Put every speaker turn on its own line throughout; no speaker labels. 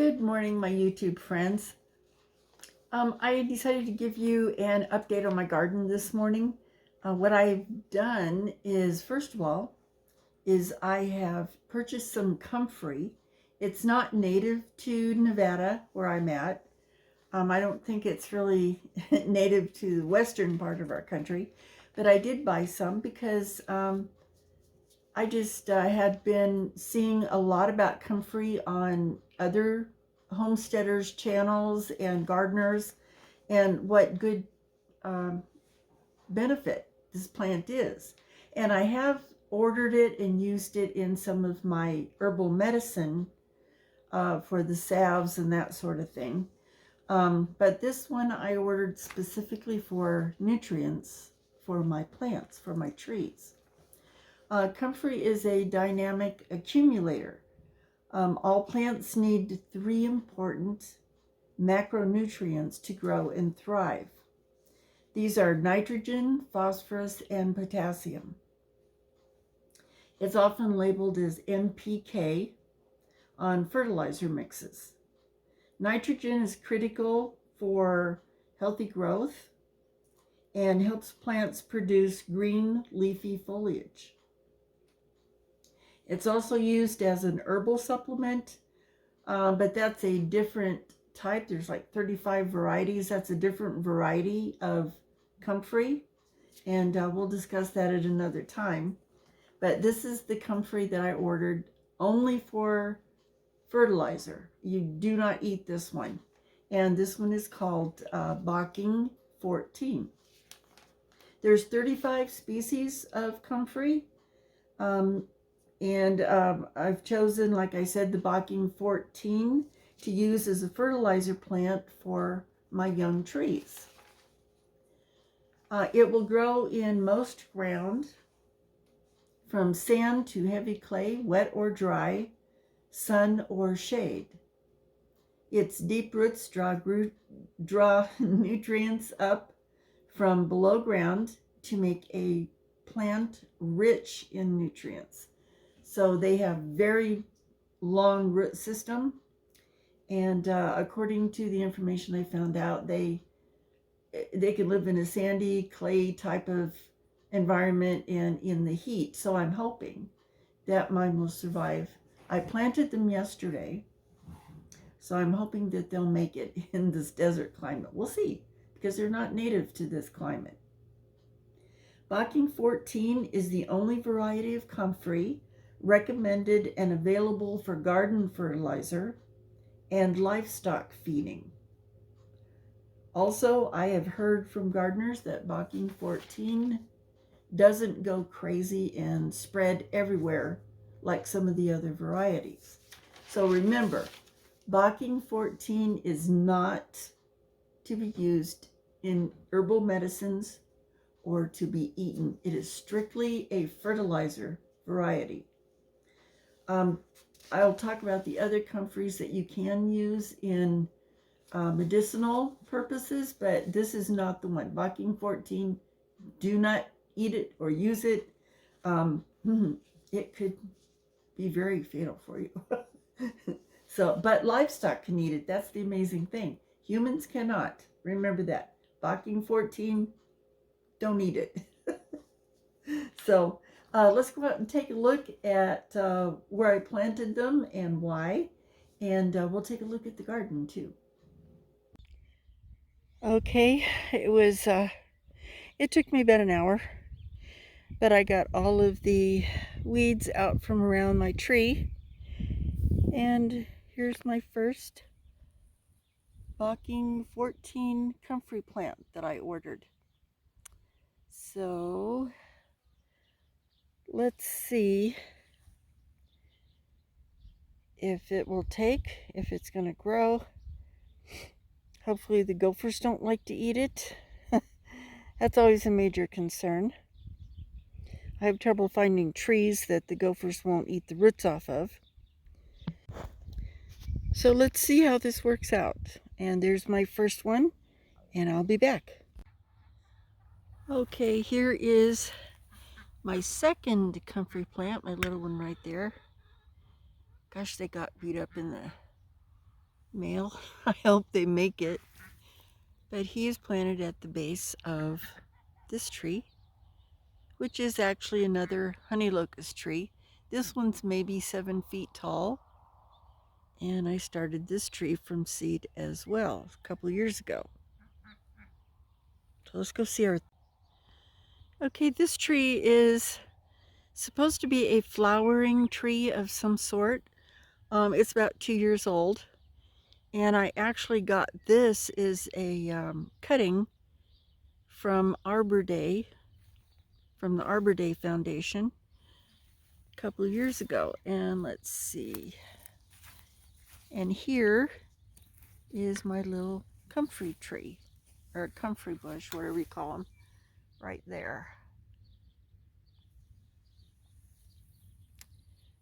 Good morning, my YouTube friends. I decided to give you an update on my garden this morning. What I've done is, first of all, is I have purchased some comfrey. It's not native to Nevada, where I'm at. I don't think it's really native to the western part of our country, but I did buy some because I just had been seeing a lot about comfrey on other homesteaders channels and gardeners, and what good um, benefit this plant is. And I have ordered it and used it in some of my herbal medicine for the salves and that sort of thing. But this one I ordered specifically for nutrients for my plants, for my trees. Comfrey is a dynamic accumulator. All plants need 3 important macronutrients to grow and thrive. These are nitrogen, phosphorus, and potassium. It's often labeled as NPK on fertilizer mixes. Nitrogen is critical for healthy growth and helps plants produce green leafy foliage. It's also used as an herbal supplement, but that's a different type. There's like 35 varieties. That's a different variety of comfrey, and we'll discuss that at another time. But this is the comfrey that I ordered only for fertilizer. You do not eat this one. And this one is called Bocking 14. There's 35 species of comfrey. I've chosen, like I said, the Bocking 14 to use as a fertilizer plant for my young trees. It will grow in most ground, from sand to heavy clay, wet or dry, sun or shade. Its deep roots draw nutrients up from below ground to make a plant rich in nutrients. So they have very long root system, and according to the information I found out, they can live in a sandy clay type of environment and in the heat. So I'm hoping that mine will survive. I planted them yesterday, so I'm hoping that they'll make it in this desert climate. We'll see, because they're not native to this climate. Bocking 14 is the only variety of comfrey recommended and available for garden fertilizer and livestock feeding. Also, I have heard from gardeners that Bocking 14 doesn't go crazy and spread everywhere like some of the other varieties. So remember, Bocking 14 is not to be used in herbal medicines or to be eaten. It is strictly a fertilizer variety. I'll talk about the other comfreys that you can use in medicinal purposes, but this is not the one. Bocking 14, do not eat it or use it. It could be very fatal for you. But livestock can eat it. That's the amazing thing. Humans cannot. Remember that. Bocking 14, don't eat it. So let's go out and take a look at where I planted them and why. And we'll take a look at the garden too. Okay, it took me about an hour, but I got all of the weeds out from around my tree. And here's my first Bocking 14 comfrey plant that I ordered. So let's see if it will take, if it's going to grow. Hopefully the gophers don't like to eat it. That's always a major concern. I have trouble finding trees that the gophers won't eat the roots off of. So let's see how this works out. And there's my first one, and I'll be back. Okay, here is my second comfrey plant, my little one right there. Gosh, they got beat up in the male. I hope they make it. But he is planted at the base of this tree, which is actually another honey locust tree. This one's maybe 7 feet tall. And I started this tree from seed as well a couple years ago. So let's go see our... Okay, this tree is supposed to be a flowering tree of some sort. It's about 2 years old. And I actually got this is a cutting from Arbor Day, from the Arbor Day Foundation a couple of years ago. And let's see. And here is my little comfrey tree, or comfrey bush, whatever you call them, right there.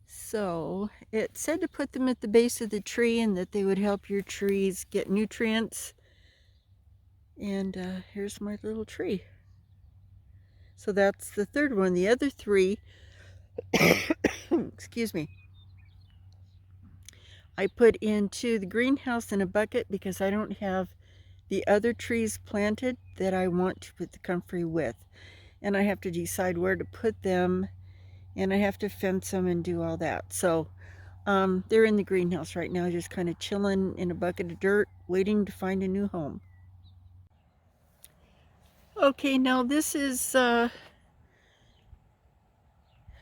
So it said to put them at the base of the tree and that they would help your trees get nutrients. And here's my little tree. So that's the third one. The other three, excuse me, I put into the greenhouse in a bucket because I don't have the other trees planted that I want to put the comfrey with. And I have to decide where to put them, and I have to fence them and do all that. So they're in the greenhouse right now, just kind of chilling in a bucket of dirt, waiting to find a new home. Okay, now this is, oh,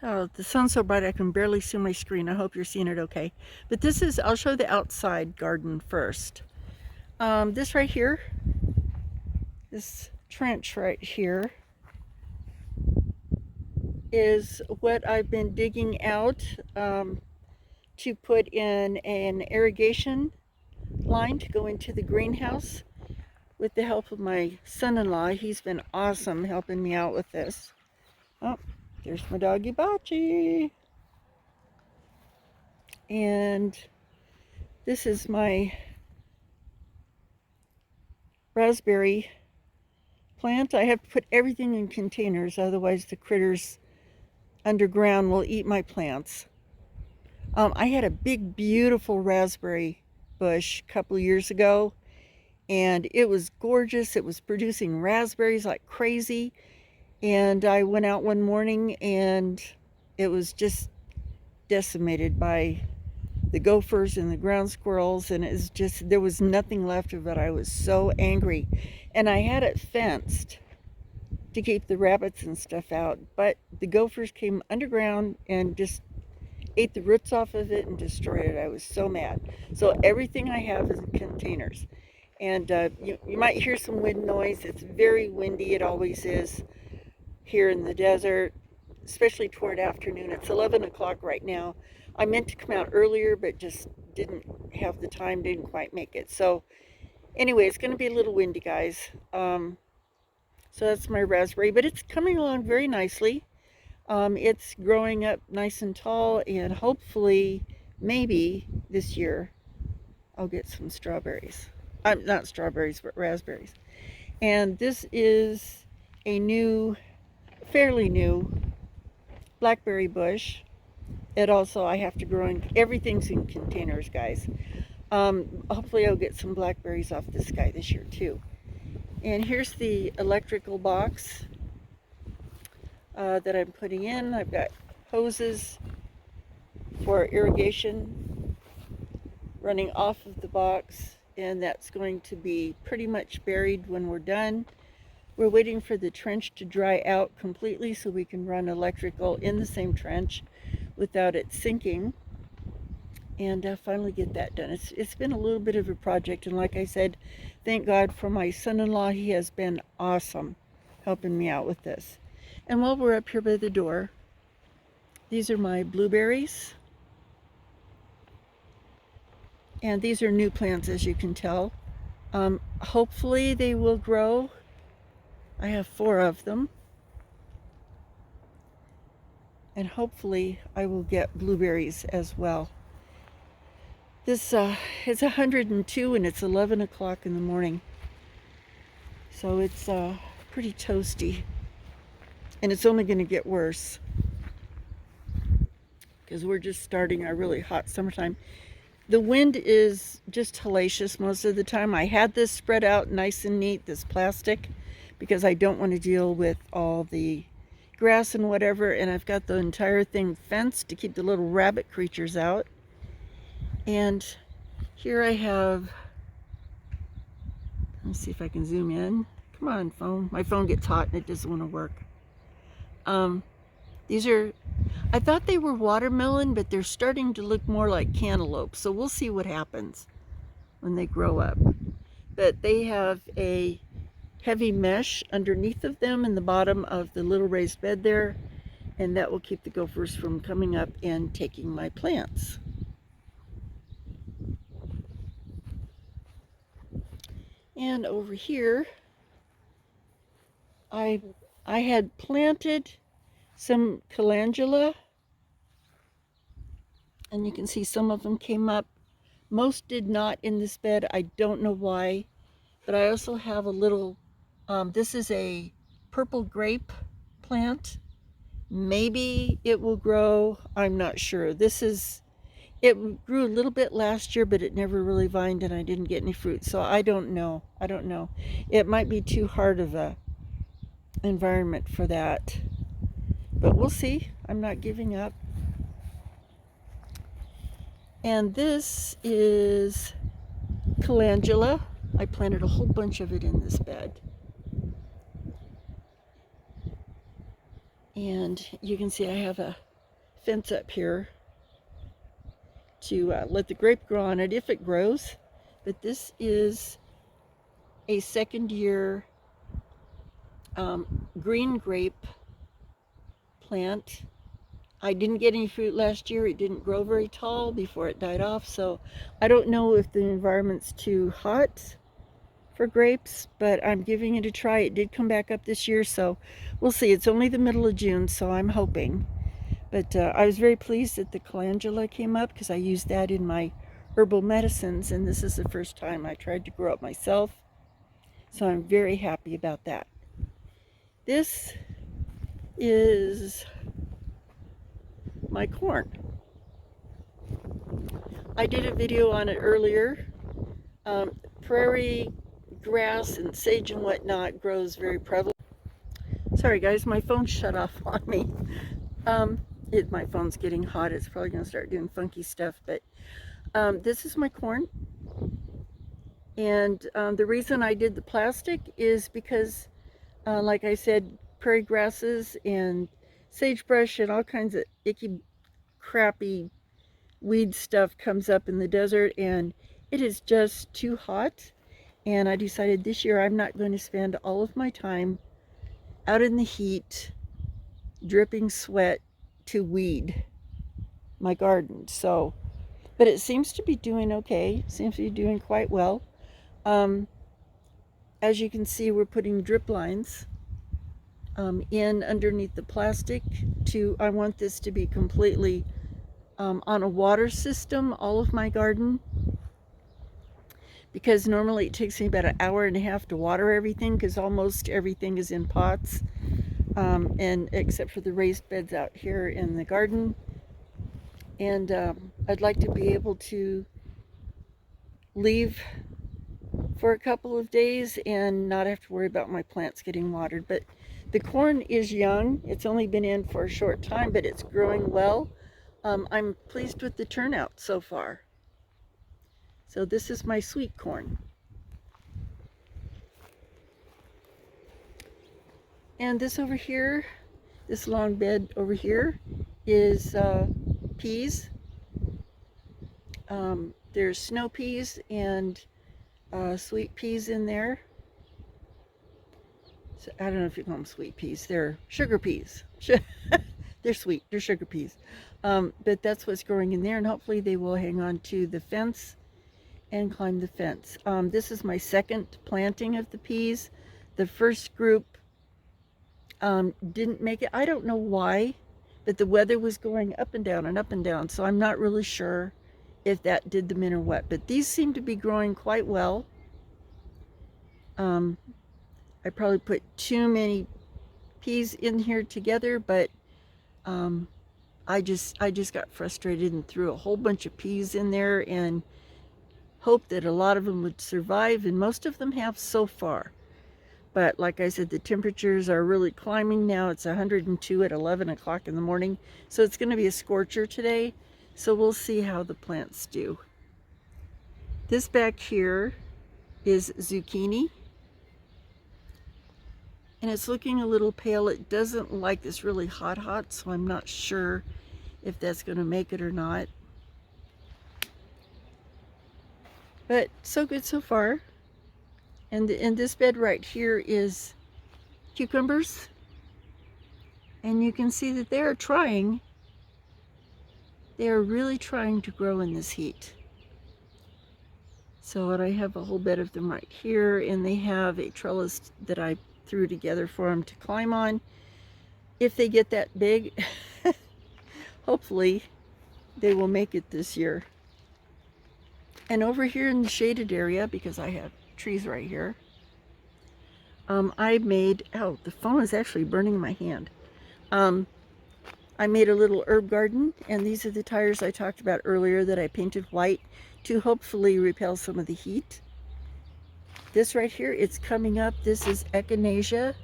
the sun's so bright I can barely see my screen. I hope you're seeing it okay. But this is, I'll show the outside garden first. This right here, this trench right here, is what I've been digging out to put in an irrigation line to go into the greenhouse with the help of my son-in-law. He's been awesome helping me out with this. Oh, there's my doggy Bachi. And this is my raspberry plant. I have to put everything in containers, otherwise the critters underground will eat my plants. I had a big, beautiful raspberry bush a couple years ago, and it was gorgeous. It was producing raspberries like crazy. And I went out one morning and it was just decimated by the gophers and the ground squirrels, and it was just, there was nothing left of it. I was so angry. And I had it fenced to keep the rabbits and stuff out, but the gophers came underground and just ate the roots off of it and destroyed it. I was so mad. So everything I have is in containers. And you might hear some wind noise. It's very windy. It always is here in the desert, especially toward afternoon. It's 11 o'clock right now. I meant to come out earlier, but just didn't have the time, didn't quite make it. So anyway, it's going to be a little windy, guys. So that's my raspberry, but it's coming along very nicely. It's growing up nice and tall, and hopefully, maybe this year, I'll get some strawberries. Not strawberries, but raspberries. And this is a new, fairly new blackberry bush. It also, I have to grow in, everything's in containers, guys. Hopefully I'll get some blackberries off this guy this year too. And here's the electrical box that I'm putting in. I've got hoses for irrigation running off of the box, and that's going to be pretty much buried when we're done. We're waiting for the trench to dry out completely so we can run electrical in the same trench without it sinking, and finally get that done. It's been a little bit of a project, and like I said, thank God for my son-in-law. He has been awesome helping me out with this. And while we're up here by the door, these are my blueberries. And these are new plants, as you can tell. Hopefully they will grow. I have 4 of them. And hopefully I will get blueberries as well. This it's 102 and it's 11 o'clock in the morning. So it's pretty toasty. And it's only going to get worse, because we're just starting our really hot summertime. The wind is just hellacious most of the time. I had this spread out nice and neat, this plastic, because I don't want to deal with all the grass and whatever, and I've got the entire thing fenced to keep the little rabbit creatures out. And here I have, let's see if I can zoom in. Come on, phone. My phone gets hot and it doesn't want to work. These are, I thought they were watermelon, but they're starting to look more like cantaloupe. So we'll see what happens when they grow up. But they have a heavy mesh underneath of them in the bottom of the little raised bed there. And that will keep the gophers from coming up and taking my plants. And over here, I had planted some calendula, and you can see some of them came up. Most did not in this bed. I don't know why, but I also have a little, this is a purple grape plant. Maybe it will grow, I'm not sure. It grew a little bit last year, but it never really vined and I didn't get any fruit. So I don't know. It might be too hard of a environment for that. But we'll see. I'm not giving up. And this is calendula. I planted a whole bunch of it in this bed. And you can see I have a fence up here to let the grape grow on it if it grows. But this is a second year green grape plant. I didn't get any fruit last year. It didn't grow very tall before it died off. So I don't know if the environment's too hot for grapes, but I'm giving it a try. It did come back up this year, so we'll see. It's only the middle of June, so I'm hoping. But I was very pleased that the calendula came up because I used that in my herbal medicines, and this is the first time I tried to grow up myself. So I'm very happy about that. This is my corn. I did a video on it earlier. Prairie grass and sage and whatnot grows very prevalent. Sorry guys, my phone shut off on me. My phone's getting hot. It's probably going to start doing funky stuff. But this is my corn. And the reason I did the plastic is because, like I said, prairie grasses and sagebrush and all kinds of icky, crappy weed stuff comes up in the desert, and it is just too hot. And I decided this year I'm not going to spend all of my time out in the heat, dripping sweat to weed my garden. So, but it seems to be doing okay. Seems to be doing quite well. As you can see, we're putting drip lines in underneath the plastic. I want this to be completely on a water system, all of my garden, because normally it takes me about an hour and a half to water everything because almost everything is in pots, and except for the raised beds out here in the garden. And I'd like to be able to leave for a couple of days and not have to worry about my plants getting watered. But the corn is young. It's only been in for a short time, but it's growing well. I'm pleased with the turnout so far. So this is my sweet corn. And this over here, this long bed over here, is peas. There's snow peas and sweet peas in there. So I don't know if you call them sweet peas. They're sugar peas. They're sweet. They're sugar peas. But that's what's growing in there, and hopefully they will hang on to the fence and climb the fence. This is my second planting of the peas. The first group didn't make it. I don't know why, but the weather was going up and down and up and down, so I'm not really sure if that did them in or what. But these seem to be growing quite well. I probably put too many peas in here together, but I just got frustrated and threw a whole bunch of peas in there and hoped that a lot of them would survive, and most of them have so far. But like I said, the temperatures are really climbing now. It's 102 at 11 o'clock in the morning, so it's going to be a scorcher today. So we'll see how the plants do. This back here is zucchini, and it's looking a little pale. It doesn't like this really hot, so I'm not sure if that's going to make it or not. But so good so far. And in this bed right here is cucumbers, and you can see that they are trying. They are really trying to grow in this heat. So I have a whole bed of them right here, and they have a trellis that I threw together for them to climb on. If they get that big, hopefully they will make it this year. And over here in the shaded area, because I have trees right here, I made, oh, the phone is actually burning my hand. I made a little herb garden, and these are the tires I talked about earlier that I painted white to hopefully repel some of the heat. This right here, it's coming up. This is echinacea,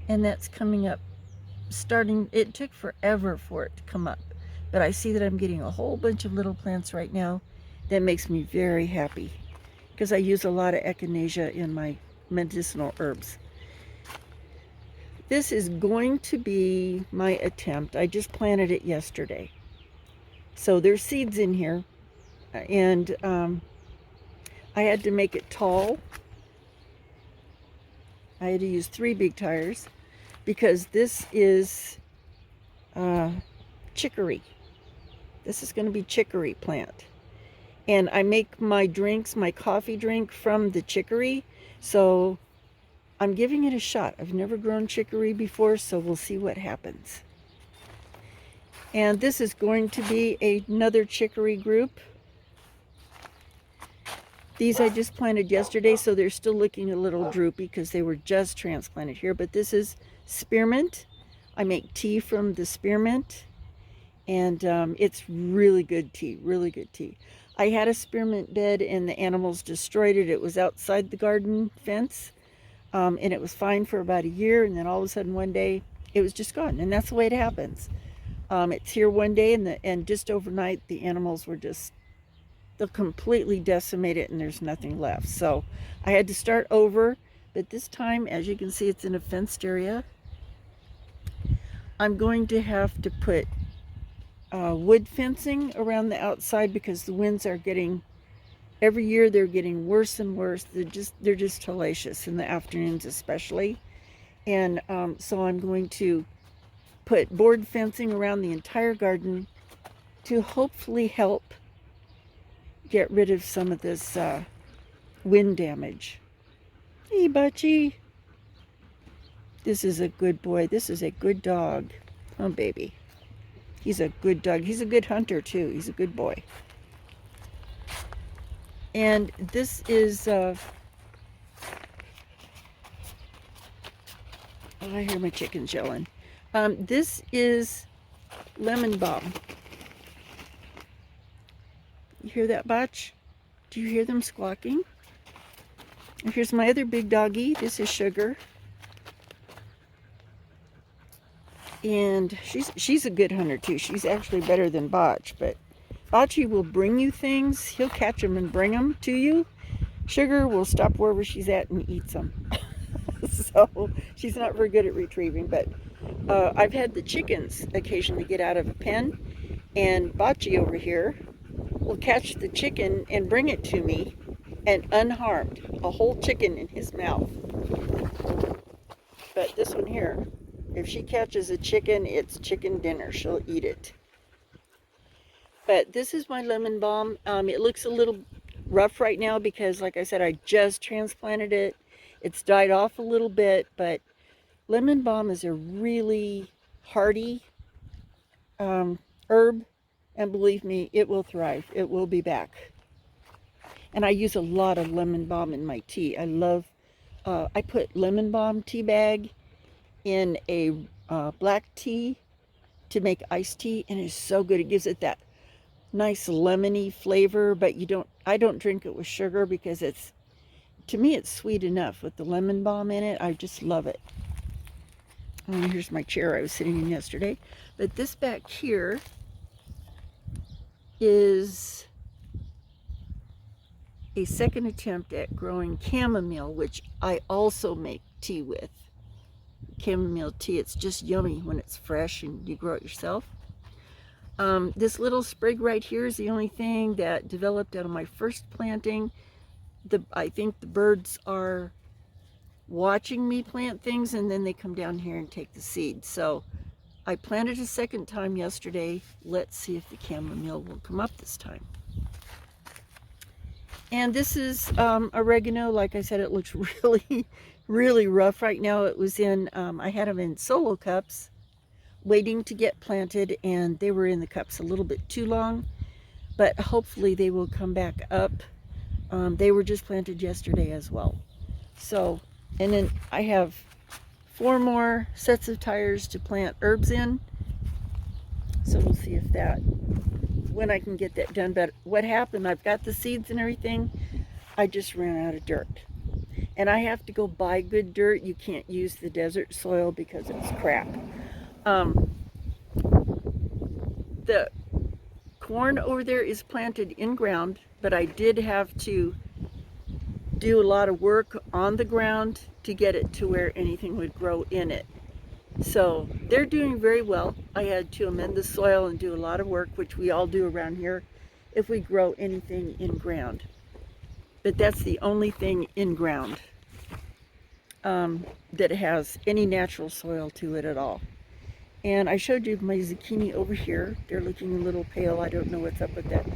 and that's coming up starting. It took forever for it to come up, but I see that I'm getting a whole bunch of little plants right now. That makes me very happy, because I use a lot of echinacea in my medicinal herbs. This is going to be my attempt. I just planted it yesterday, so there's seeds in here, and I had to make it tall. I had to use 3 big tires because this is chicory. This is going to be chicory plant. And I make my drinks, my coffee drink, from the chicory. So I'm giving it a shot. I've never grown chicory before, so we'll see what happens. And this is going to be another chicory group. These I just planted yesterday, so they're still looking a little droopy because they were just transplanted here. But this is spearmint. I make tea from the spearmint, and it's really good tea, really good tea. I had a spearmint bed and the animals destroyed it. It was outside the garden fence, and it was fine for about a year, and then all of a sudden one day it was just gone, and that's the way it happens. It's here one day, and just overnight the animals were just, they'll completely decimate it and there's nothing left. So I had to start over, but this time, as you can see, it's in a fenced area. I'm going to have to put wood fencing around the outside because the winds are getting, every year they're getting worse and worse. They're just hellacious in the afternoons especially. And so I'm going to put board fencing around the entire garden to hopefully help get rid of some of this wind damage. Hey, Butchie. This is a good boy. This is a good dog. Oh, baby. He's a good dog. He's a good hunter, too. He's a good boy. And this is... oh, I hear my chickens yelling. This is lemon balm. You hear that, Botch? Do you hear them squawking? And here's my other big doggie. This is Sugar. And she's a good hunter too. She's actually better than Botch, but Botchy will bring you things. He'll catch them and bring them to you. Sugar will stop wherever she's at and eats them. So she's not very good at retrieving, but I've had the chickens occasionally get out of a pen, and Botchy over here will catch the chicken and bring it to me, and unharmed, a whole chicken in his mouth. But this one here, if she catches a chicken, it's chicken dinner. She'll eat it. But this is my lemon balm. It looks a little rough right now because, like I said, I just transplanted it. It's died off a little bit, but lemon balm is a really hardy herb, and believe me, it will thrive. It will be back. And I use a lot of lemon balm in my tea. I put lemon balm tea bag in a black tea to make iced tea, and it's so good. It gives it that nice lemony flavor, but I don't drink it with sugar because to me it's sweet enough with the lemon balm in it. I just love it. Oh, here's my chair I was sitting in yesterday. But this back here is a second attempt at growing chamomile, which I also make tea with. Chamomile tea, it's just yummy when it's fresh and you grow it yourself. This little sprig right here is the only thing that developed out of my first planting. I think the birds are watching me plant things, and then they come down here and take the seed. So I planted a second time yesterday. Let's see if the chamomile will come up this time. And this is oregano. Like I said, it looks really, really rough right now. It was in, I had them in solo cups waiting to get planted, and they were in the cups a little bit too long, but hopefully they will come back up. They were just planted yesterday as well. So, and then I have 4 more sets of tires to plant herbs in. So we'll see if that, when I can get that done. But what happened, I've got the seeds and everything, I just ran out of dirt. And I have to go buy good dirt. You can't use the desert soil because it's crap. The corn over there is planted in ground, but I did have to do a lot of work on the ground to get it to where anything would grow in it. So they're doing very well. I had to amend the soil and do a lot of work, which we all do around here if we grow anything in ground. But that's the only thing in ground that has any natural soil to it at all. And I showed you my zucchini over here. They're looking a little pale. I don't know what's up with that.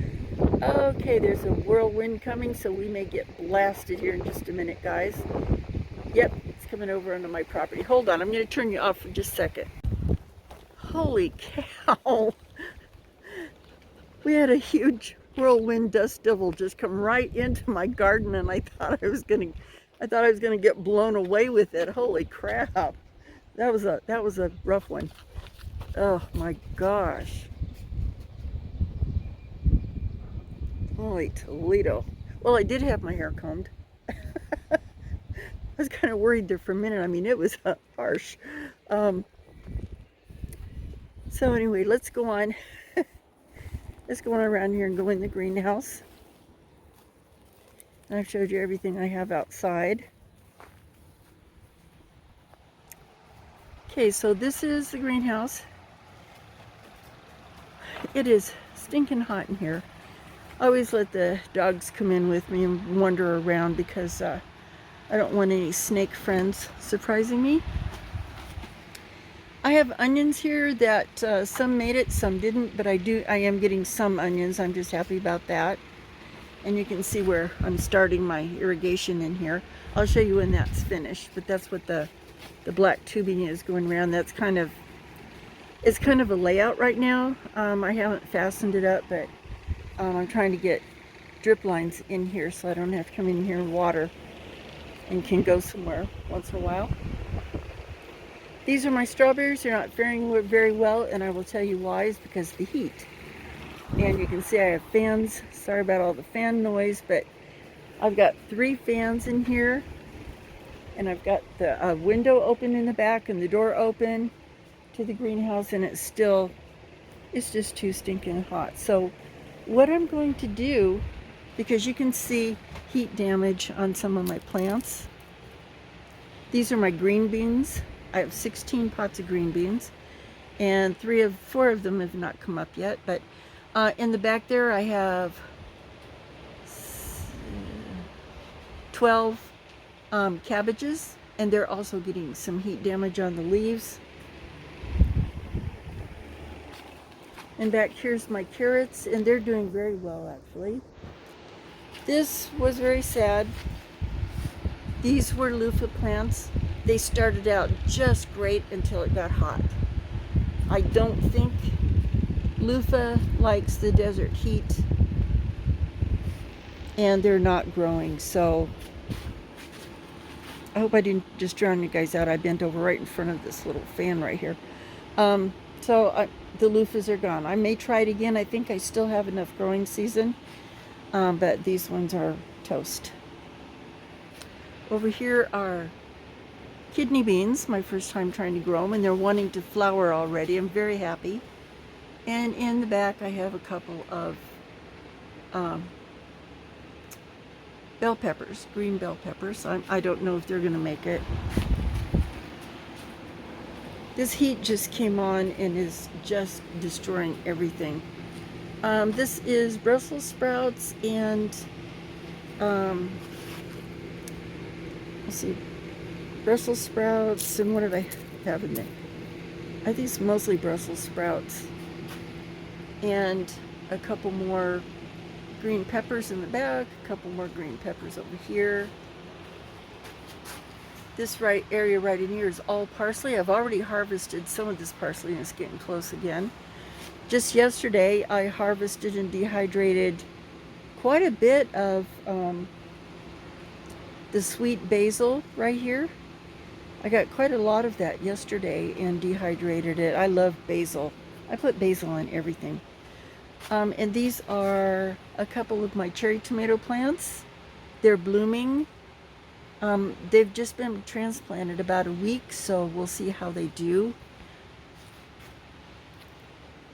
Okay, there's a whirlwind coming, so we may get blasted here in just a minute, guys. Yep, it's coming over onto my property. Hold on, I'm going to turn you off for just a second. Holy cow! We had a huge whirlwind dust devil just come right into my garden, and I thought I was going to get blown away with it. Holy crap! That was a rough one. Oh my gosh. Holy Toledo. Well, I did have my hair combed. I was kind of worried there for a minute. I mean, it was harsh. So anyway, let's go on. Let's go on around here and go in the greenhouse. I've showed you everything I have outside. Okay, so this is the greenhouse. It is stinking hot in here. I always let the dogs come in with me and wander around because I don't want any snake friends surprising me. I have onions here that some made it, some didn't, but I am getting some onions. I'm just happy about that. And you can see where I'm starting my irrigation in here. I'll show you when that's finished, but that's what the black tubing is going around. It's kind of a layout right now. I haven't fastened it up, but I'm trying to get drip lines in here so I don't have to come in here and water and can go somewhere once in a while. These are my strawberries. They're not faring very well, and I will tell you why. It's because of the heat. And you can see I have fans. Sorry about all the fan noise, but I've got 3 fans in here, and I've got the window open in the back and the door open to the greenhouse, and it's just too stinking hot. So what I'm going to do, because you can see heat damage on some of my plants. These are my green beans. I have 16 pots of green beans, and 4 of them have not come up yet. But in the back there, I have 12 cabbages, and they're also getting some heat damage on the leaves. And back here's my carrots, and they're doing very well, actually. This was very sad. These were loofah plants. They started out just great until it got hot. I don't think loofah likes the desert heat, and they're not growing. So I hope I didn't just drown you guys out. I bent over right in front of this little fan right here. So the loofahs are gone. I may try it again. I think I still have enough growing season, but these ones are toast. Over here are kidney beans, my first time trying to grow them, and they're wanting to flower already. I'm very happy. And in the back, I have a couple of bell peppers, green bell peppers. I don't know if they're going to make it. This heat just came on and is just destroying everything. This is Brussels sprouts and, let's see, Brussels sprouts, and what did I have in there? I think it's mostly Brussels sprouts. And a couple more green peppers in the back, a couple more green peppers over here. This area right in here is all parsley. I've already harvested some of this parsley and it's getting close again. Just yesterday I harvested and dehydrated quite a bit of the sweet basil right here. I got quite a lot of that yesterday and dehydrated it. I love basil. I put basil on everything. And these are a couple of my cherry tomato plants. They're blooming. They've just been transplanted about a week, so we'll see how they do.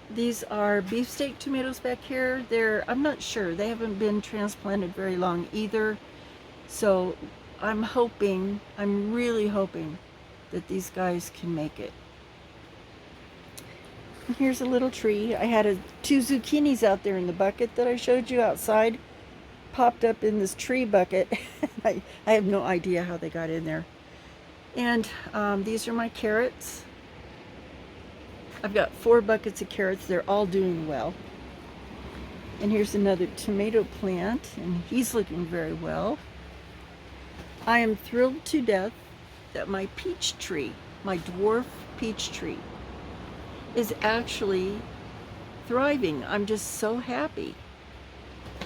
These are beefsteak tomatoes back here. I'm not sure. They haven't been transplanted very long either. So I'm really hoping that these guys can make it. And here's a little tree. I had 2 zucchinis out there in the bucket that I showed you outside. Popped up in this tree bucket. I have no idea how they got in there. And these are my carrots. I've got 4 buckets of carrots. They're all doing well. And here's another tomato plant, and he's looking very well. I am thrilled to death that my peach tree, my dwarf peach tree, is actually thriving. I'm just so happy.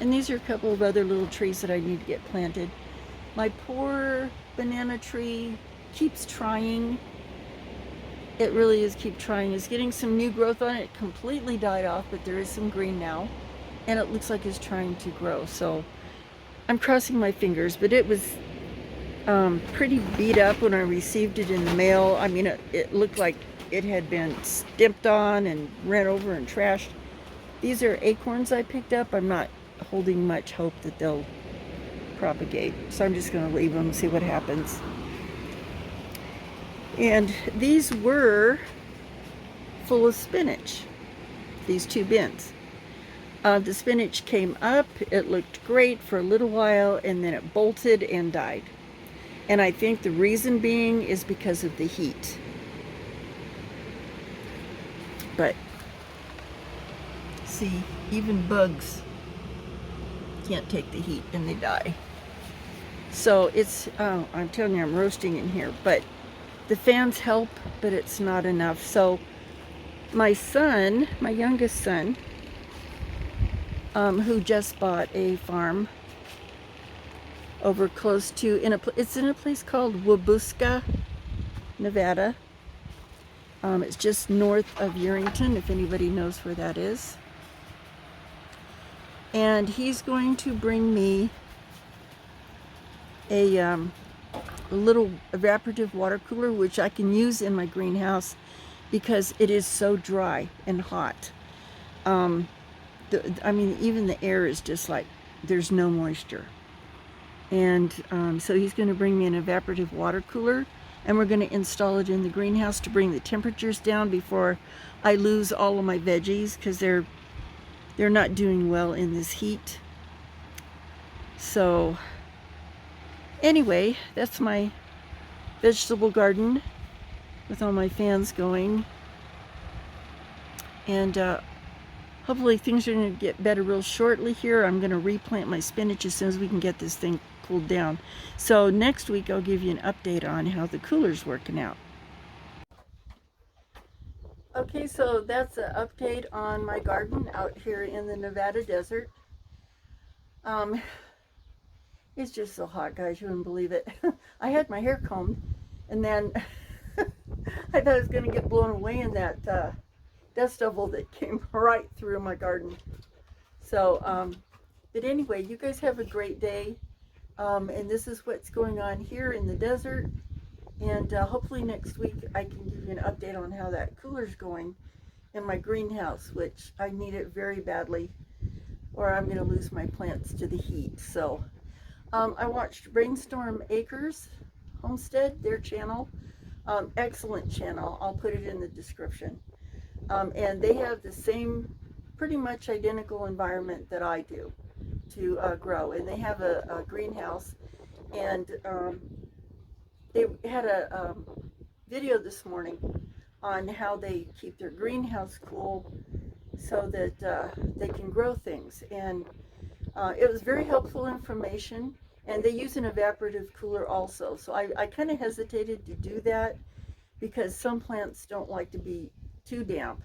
And these are a couple of other little trees that I need to get planted. My poor banana tree keeps trying. It really is keep trying. It's getting some new growth on it. It completely died off, but there is some green now. And it looks like it's trying to grow. So I'm crossing my fingers, but it was pretty beat up when I received it in the mail. I mean, it looked like it had been stepped on and ran over and trashed. These are acorns I picked up. I'm not holding much hope that they'll propagate, so I'm just going to leave them and see what happens. And these were full of spinach, these 2 bins. The spinach came up, it looked great for a little while, and then it bolted and died. And I think the reason being is because of the heat. But see, even bugs can't take the heat and they die. So it's, I'm telling you, I'm roasting in here, but the fans help, but it's not enough. So my son, my youngest son, who just bought a farm over close to, it's in a place called Winnemucca, Nevada. It's just north of Yerington, if anybody knows where that is. And he's going to bring me a little evaporative water cooler, which I can use in my greenhouse because it is so dry and hot. I mean, even the air is just like, there's no moisture. And so he's going to bring me an evaporative water cooler, and we're going to install it in the greenhouse to bring the temperatures down before I lose all of my veggies, because they're not doing well in this heat. So anyway, that's my vegetable garden with all my fans going. And hopefully things are going to get better real shortly here. I'm going to replant my spinach as soon as we can get this thing cooled down. So next week I'll give you an update on how the cooler's working out. Okay, so that's an update on my garden out here in the Nevada desert. It's just so hot, guys, you wouldn't believe it. I had my hair combed, and then I thought it was going to get blown away in that dust devil that came right through my garden. So, but anyway, you guys have a great day. And this is what's going on here in the desert. And hopefully next week I can give you an update on how that cooler's going in my greenhouse, which I need it very badly, or I'm going to lose my plants to the heat. So I watched Brainstorm Acres Homestead, their channel. Excellent channel. I'll put it in the description. And they have the same, pretty much identical environment that I do to grow. And they have a greenhouse. And they had a video this morning on how they keep their greenhouse cool so that they can grow things. And it was very helpful information. And they use an evaporative cooler also. So I kind of hesitated to do that because some plants don't like to be too damp.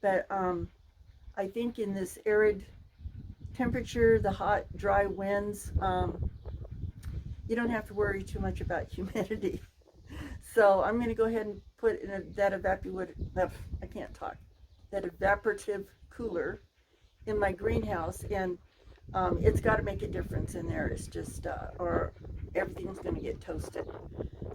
But I think in this arid temperature, the hot, dry winds, you don't have to worry too much about humidity. So I'm going to go ahead and put in that evaporative cooler in my greenhouse, and it's got to make a difference in there. It's just, or everything's going to get toasted.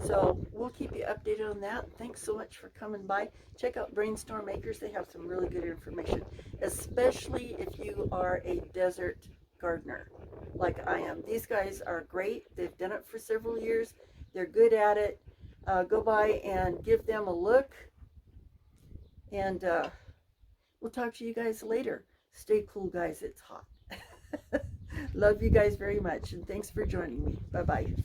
So we'll keep you updated on that. Thanks so much for coming by. Check out Brainstorm Acres. They have some really good information, especially if you are a desert gardener like I am. These guys are great. They've done it for several years. They're good at it. Go by and give them a look. And we'll talk to you guys later. Stay cool, guys. It's hot. Love you guys very much. And thanks for joining me. Bye-bye.